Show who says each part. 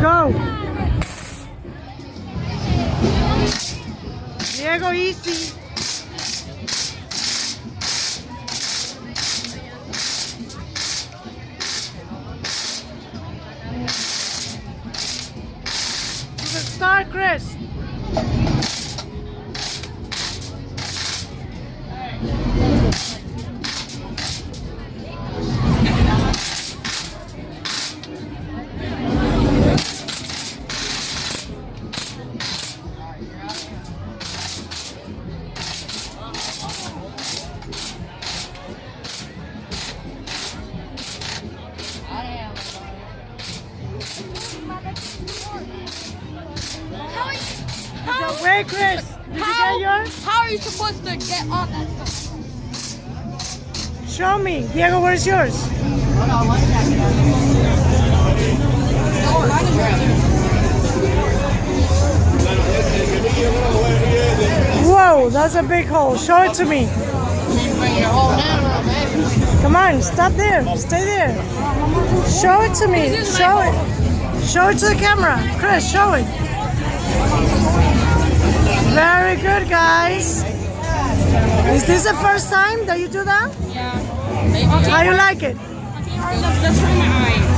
Speaker 1: Go. Diego, easy. Good start, Chris. Wait, Chris. Did you get yours?
Speaker 2: How are you supposed to get on that stuff?
Speaker 1: Show me. Diego, where's yours? Whoa, that's a big hole. Show it to me. Come on, stop there. Stay there. Show it to me. Show it. Show it to the camera. Chris, show it. Very good, guys. Is this the first time that you do that?
Speaker 2: Yeah.
Speaker 1: How you like it?
Speaker 2: Just for my eyes.